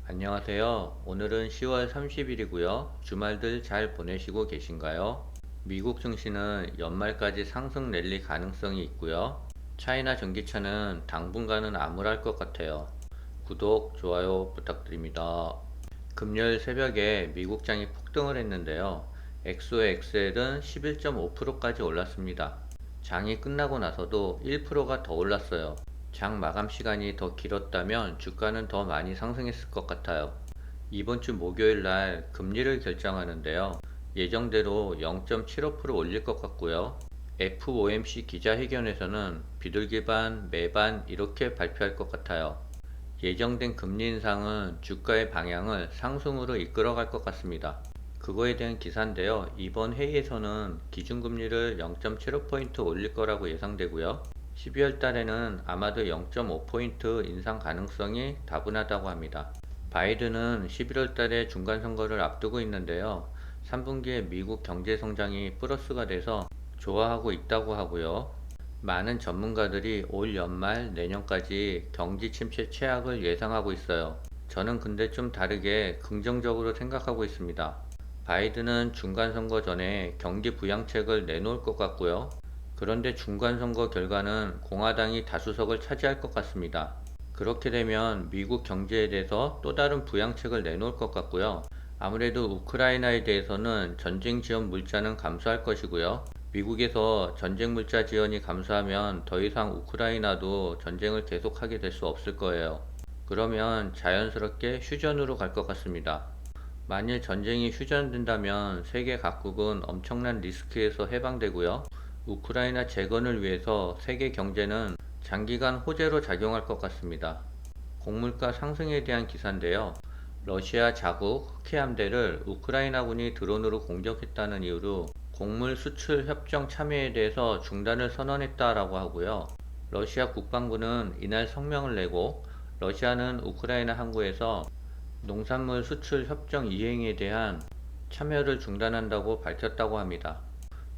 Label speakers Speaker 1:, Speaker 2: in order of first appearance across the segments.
Speaker 1: 안녕하세요. 오늘은 10월 30일이고요. 주말들 잘 보내시고 계신가요? 미국 증시는 연말까지 상승 랠리 가능성이 있고요. 차이나 전기차는 당분간은 암울할 것 같아요. 구독, 좋아요 부탁드립니다. 금요일 새벽에 미국장이 폭등을 했는데요. 엑소엑셀은 11.5%까지 올랐습니다. 장이 끝나고 나서도 1%가 더 올랐어요. 장 마감 시간이 더 길었다면 주가는 더 많이 상승했을 것 같아요. 이번 주 목요일 날 금리를 결정하는데요. 예정대로 0.75% 올릴 것 같고요. FOMC 기자회견에서는 비둘기 반, 매반 이렇게 발표할 것 같아요. 예정된 금리 인상은 주가의 방향을 상승으로 이끌어갈 것 같습니다. 그거에 대한 기사인데요. 이번 회의에서는 기준금리를 0.75포인트 올릴 거라고 예상되고요. 12월 달에는 아마도 0.5포인트 인상 가능성이 다분하다고 합니다. 바이든은 11월 달에 중간선거를 앞두고 있는데요. 3분기에 미국 경제 성장이 플러스가 돼서 좋아하고 있다고 하고요. 많은 전문가들이 올 연말 내년까지 경기 침체 최악을 예상하고 있어요. 저는 근데 좀 다르게 긍정적으로 생각하고 있습니다. 바이든은 중간선거 전에 경기 부양책을 내놓을 것 같고요. 그런데 중간선거 결과는 공화당이 다수석을 차지할 것 같습니다. 그렇게 되면 미국 경제에 대해서 또 다른 부양책을 내놓을 것 같고요. 아무래도 우크라이나에 대해서는 전쟁 지원 물자는 감소할 것이고요. 미국에서 전쟁 물자 지원이 감소하면 더 이상 우크라이나도 전쟁을 계속하게 될 수 없을 거예요. 그러면 자연스럽게 휴전으로 갈 것 같습니다. 만일 전쟁이 휴전된다면 세계 각국은 엄청난 리스크에서 해방되고요. 우크라이나 재건을 위해서 세계 경제는 장기간 호재로 작용할 것 같습니다. 곡물가 상승에 대한 기사인데요. 러시아 자국 흑해 함대를 우크라이나군이 드론으로 공격했다는 이유로 곡물 수출 협정 참여에 대해서 중단을 선언했다라고 하고요. 러시아 국방부는 이날 성명을 내고 러시아는 우크라이나 항구에서 농산물 수출 협정 이행에 대한 참여를 중단한다고 밝혔다고 합니다.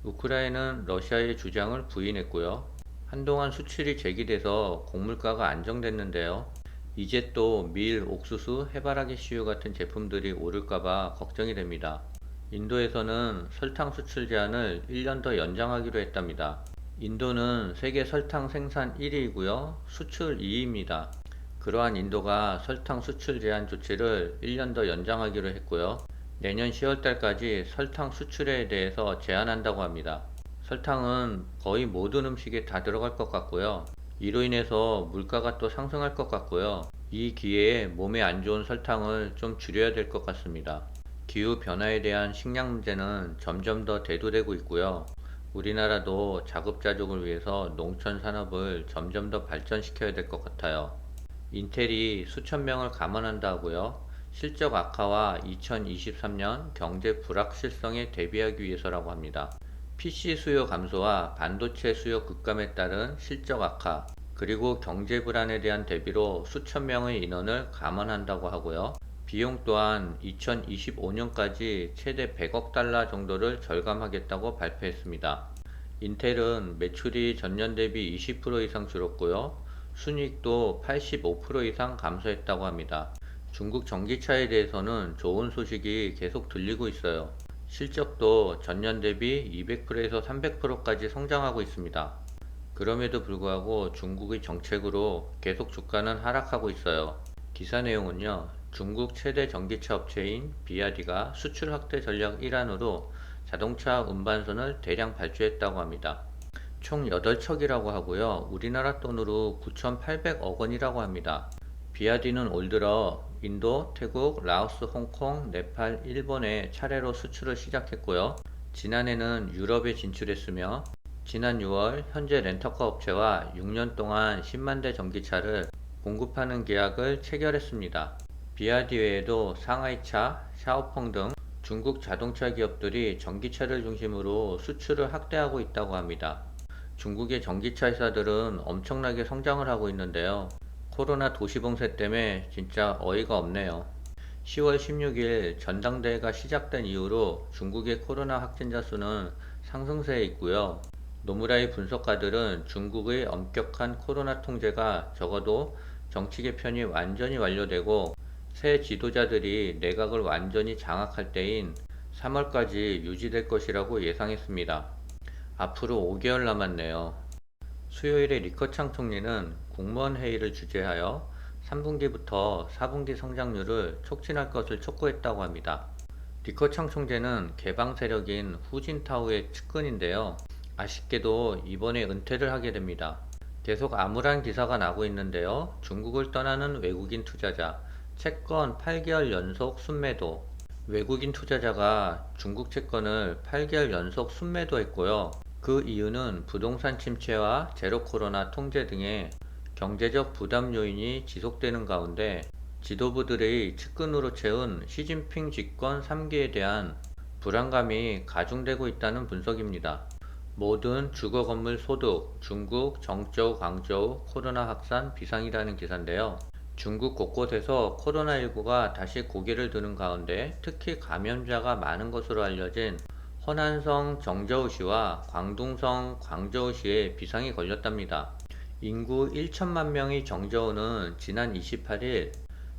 Speaker 1: 우크라이나는 러시아의 주장을 부인했고요. 한동안 수출이 제기돼서 곡물가가 안정됐는데요. 이제 또 밀, 옥수수, 해바라기 씨유 같은 제품들이 오를까봐 걱정이 됩니다. 인도에서는 설탕 수출 제한을 1년 더 연장하기로 했답니다. 인도는 세계 설탕 생산 1위이고요. 수출 2위입니다. 그러한 인도가 설탕 수출 제한 조치를 1년 더 연장하기로 했고요. 내년 10월달까지 설탕 수출에 대해서 제한한다고 합니다. 설탕은 거의 모든 음식에 다 들어갈 것 같고요. 이로 인해서 물가가 또 상승할 것 같고요. 이 기회에 몸에 안 좋은 설탕을 좀 줄여야 될 것 같습니다. 기후 변화에 대한 식량 문제는 점점 더 대두되고 있고요. 우리나라도 자급자족을 위해서 농촌 산업을 점점 더 발전시켜야 될 것 같아요. 인텔이 수천 명을 감원한다고요. 실적 악화와 2023년 경제 불확실성에 대비하기 위해서라고 합니다. PC 수요 감소와 반도체 수요 급감에 따른 실적 악화, 그리고 경제 불안에 대한 대비로 수천 명의 인원을 감원한다고 하고요. 비용 또한 2025년까지 최대 100억 달러 정도를 절감하겠다고 발표했습니다. 인텔은 매출이 전년 대비 20% 이상 줄었고요. 순이익도 85% 이상 감소했다고 합니다. 중국 전기차에 대해서는 좋은 소식이 계속 들리고 있어요. 실적도 전년 대비 200%에서 300%까지 성장하고 있습니다. 그럼에도 불구하고 중국의 정책으로 계속 주가는 하락하고 있어요. 기사 내용은요. 중국 최대 전기차 업체인 비아디가 수출 확대 전략 일환으로 자동차 운반선을 대량 발주했다고 합니다. 총 8척이라고 하고요. 우리나라 돈으로 9,800억 원이라고 합니다. 비아디는 올 들어 인도, 태국, 라오스, 홍콩, 네팔, 일본에 차례로 수출을 시작했고요. 지난해는 유럽에 진출했으며 지난 6월 현재 렌터카 업체와 6년 동안 10만 대 전기차를 공급하는 계약을 체결했습니다. 비아디 외에도 상하이차, 샤오펑 등 중국 자동차 기업들이 전기차를 중심으로 수출을 확대하고 있다고 합니다. 중국의 전기차 회사들은 엄청나게 성장을 하고 있는데요. 코로나 도시봉쇄 때문에 진짜 어이가 없네요. 10월 16일 전당대회가 시작된 이후로 중국의 코로나 확진자 수는 상승세에 있고요. 노무라의 분석가들은 중국의 엄격한 코로나 통제가 적어도 정치 개편이 완전히 완료되고 새 지도자들이 내각을 완전히 장악할 때인 3월까지 유지될 것이라고 예상했습니다. 앞으로 5개월 남았네요. 수요일에 리커창 총리는 국무원 회의를 주재하여 3분기부터 4분기 성장률을 촉진할 것을 촉구했다고 합니다. 리커창 총재는 개방 세력인 후진타오의 측근인데요. 아쉽게도 이번에 은퇴를 하게 됩니다. 계속 암울한 기사가 나고 있는데요. 중국을 떠나는 외국인 투자자, 채권 8개월 연속 순매도. 외국인 투자자가 중국 채권을 8개월 연속 순매도했고요. 그 이유는 부동산 침체와 제로 코로나 통제 등의 경제적 부담 요인이 지속되는 가운데 지도부들의 측근으로 채운 시진핑 집권 3기에 대한 불안감이 가중되고 있다는 분석입니다. 모든 주거 건물 소득, 중국 정저우 광저우 코로나 확산 비상이라는 기사인데요. 중국 곳곳에서 코로나19가 다시 고개를 드는 가운데 특히 감염자가 많은 것으로 알려진 허난성 정저우시와 광둥성 광저우시에 비상이 걸렸답니다. 인구 1천만 명의 정저우는 지난 28일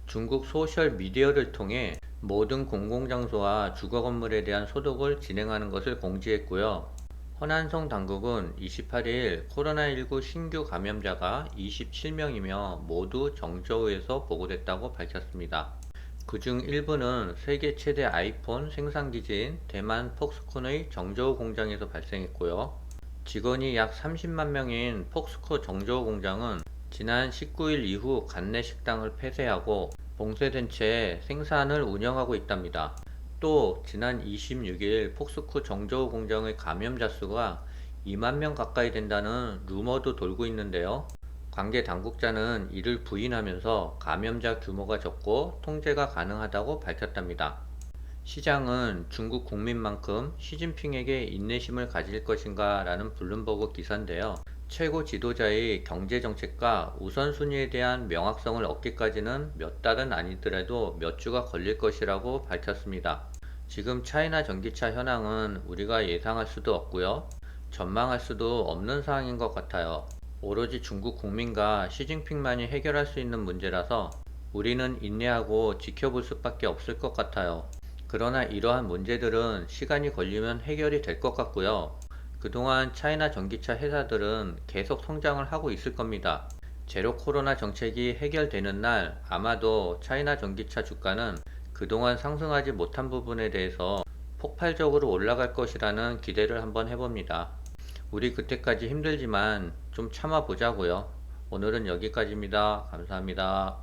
Speaker 1: 중국 소셜 미디어를 통해 모든 공공장소와 주거 건물에 대한 소독을 진행하는 것을 공지했고요. 허난성 당국은 28일 코로나19 신규 감염자가 27명이며 모두 정저우에서 보고됐다고 밝혔습니다. 그중 일부는 세계 최대 아이폰 생산기지인 대만 폭스콘의 정저우 공장에서 발생했고요. 직원이 약 30만 명인 폭스콘 정저우 공장은 지난 19일 이후 관내 식당을 폐쇄하고 봉쇄된 채 생산을 운영하고 있답니다. 또 지난 26일 폭스콘 정저우 공장의 감염자 수가 2만 명 가까이 된다는 루머도 돌고 있는데요. 관계 당국자는 이를 부인하면서 감염자 규모가 적고 통제가 가능하다고 밝혔답니다. 시장은 중국 국민만큼 시진핑에게 인내심을 가질 것인가 라는 블룸버그 기사인데요. 최고 지도자의 경제정책과 우선순위에 대한 명확성을 얻기까지는 몇 달은 아니더라도 몇 주가 걸릴 것이라고 밝혔습니다. 지금 차이나 전기차 현황은 우리가 예상할 수도 없고요. 전망할 수도 없는 상황인 것 같아요. 오로지 중국 국민과 시진핑만이 해결할 수 있는 문제라서 우리는 인내하고 지켜볼 수밖에 없을 것 같아요. 그러나 이러한 문제들은 시간이 걸리면 해결이 될 것 같고요. 그동안 차이나 전기차 회사들은 계속 성장을 하고 있을 겁니다. 제로 코로나 정책이 해결되는 날 아마도 차이나 전기차 주가는 그동안 상승하지 못한 부분에 대해서 폭발적으로 올라갈 것이라는 기대를 한번 해봅니다. 우리 그때까지 힘들지만 좀 참아보자고요. 오늘은 여기까지입니다. 감사합니다.